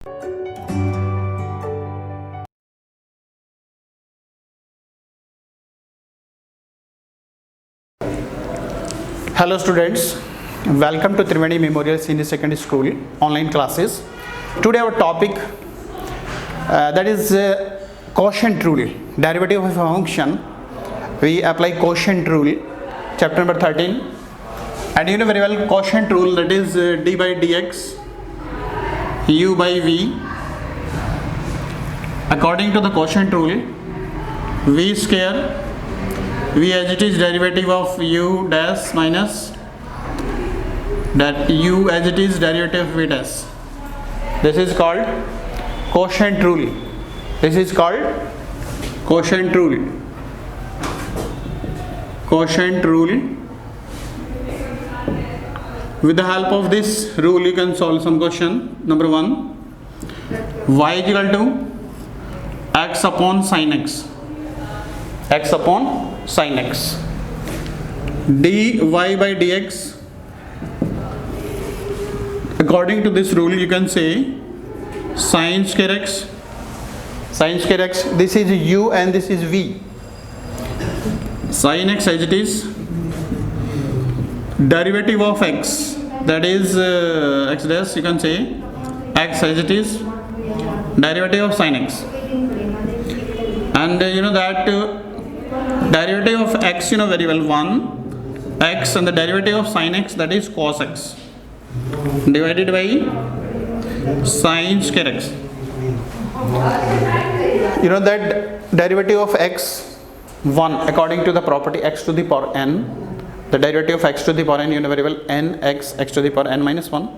Hello students, welcome to Triveni Memorial Senior Secondary School online classes. Today our topic that is quotient rule, derivative of a function. We apply quotient rule, chapter number 13, and you know very well quotient rule, that is d by dx u by v. According to the quotient rule, v square v as it is derivative of u dash minus that u as it is derivative of v dash. This is called quotient rule. This is called quotient rule. Quotient rule. With the help of this rule, you can solve some question. Number 1, y is equal to x upon sin x. X upon sin x. dy by dx. According to this rule, you can say sin square x. Sin square x. This is u and this is v. Sin x as it is derivative of x, that is x dash, you can say x as it is derivative of sin x, and you know that derivative of x, you know very well, 1 x, and the derivative of sin x, that is cos x, divided by sin square x. You know that derivative of x 1 according to the property x to the power n. The derivative of x to the power n, you know very well, n x to the power n minus 1,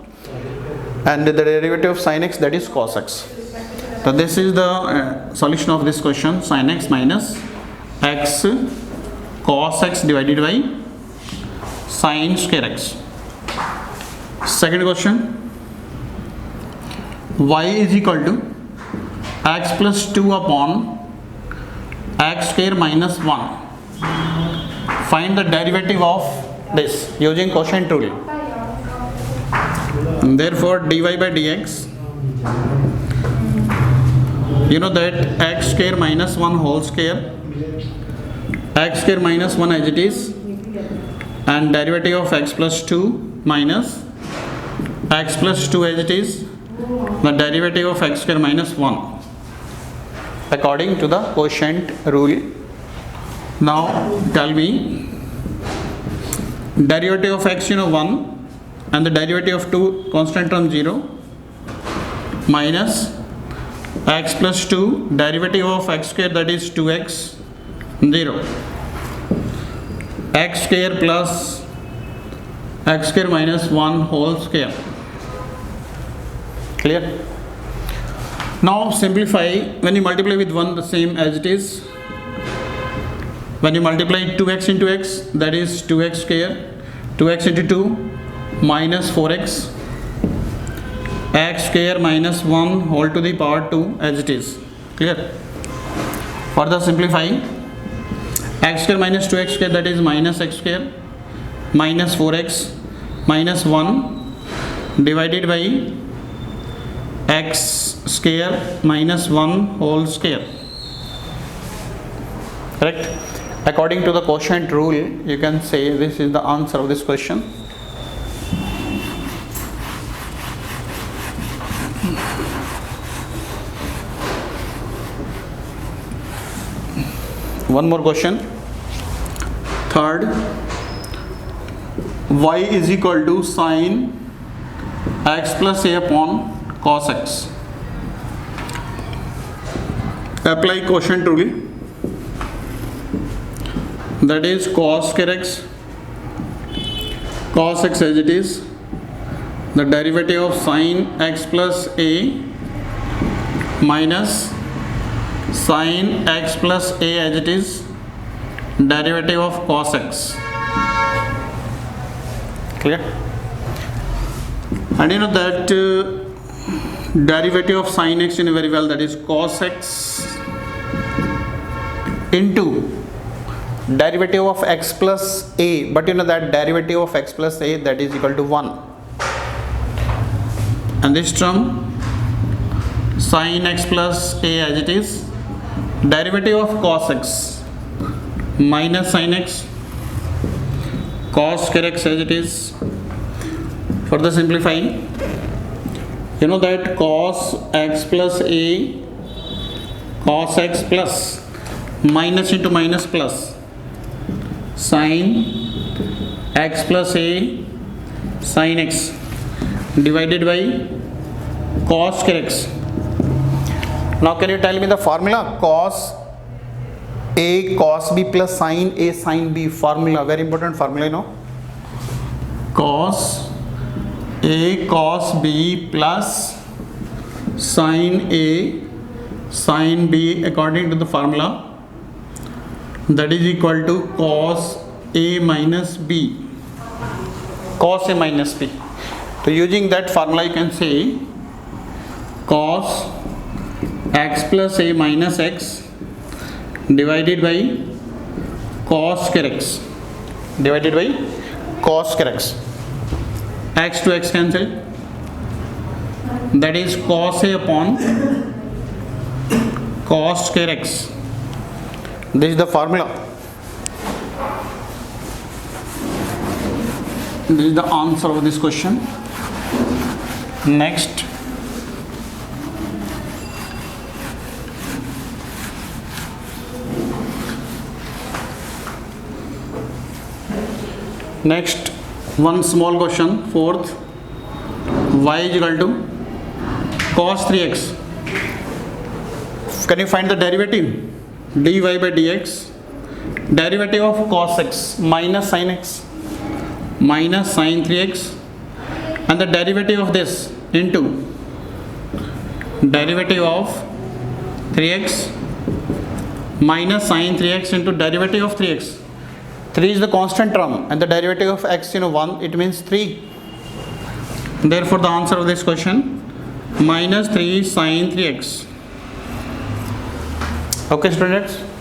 and the derivative of sin x, that is cos x. So this is the solution of this question: sin x minus x cos x divided by sin square x. Second question: y is equal to x plus 2 upon x square minus 1. Find the derivative of this using quotient rule. And therefore dy by dx, you know that x square minus 1 whole square, x square minus 1 as it is, and derivative of x plus 2 minus x plus 2 as it is, the derivative of x square minus 1 according to the quotient rule. Now tell me, derivative of x, you know 1, and the derivative of 2 constant term 0, minus x plus 2 derivative of x square, that is 2x, 0, x square plus x square minus 1 whole square. Clear? Now simplify. When you multiply with 1, the same as it is. When you multiply 2x into x, that is 2x square, 2x into 2 minus 4x, x square minus 1 whole to the power 2 as it is. Clear? Further simplify, x square minus 2x square, that is minus x square minus 4x minus 1 divided by x square minus 1 whole square. Correct? According to the quotient rule, you can say this is the answer of this question. One more question. Third, y is equal to sin x plus a upon cos x. Apply quotient rule. That is cos square x, cos x as it is, the derivative of sin x plus a minus sin x plus a as it is, derivative of cos x. Clear? And you know that derivative of sin x, you know very well, that is cos x into derivative of x plus a, but you know that derivative of x plus a, that is equal to 1, and this term sin x plus a as it is, derivative of cos x minus sin x, cos square x as it is. Further simplifying, you know that cos x plus a, cos x plus minus into minus plus sin x plus a sin x divided by cos square x. Now can you tell me the formula? Cos a cos b plus sin a sin b, formula, very important formula, you know. Cos a cos b plus sin a sin b according to the formula, that is equal to cos a minus b, cos a minus b. So using that formula you can say cos x plus a minus x divided by cos square x, divided by cos square x. X to x cancel, that is cos a upon cos square x. This is the formula. This is the answer of this question. Next, one small question, fourth. Y is equal to cos 3x. Can you find the derivative? dy by dx, derivative of cos x minus sin x minus sin 3x, and the derivative of this into derivative of 3x minus sin 3x into derivative of 3x. 3 is the constant term and the derivative of x, 1, it means 3. Therefore the answer of this question minus 3 sin 3x. Okay students.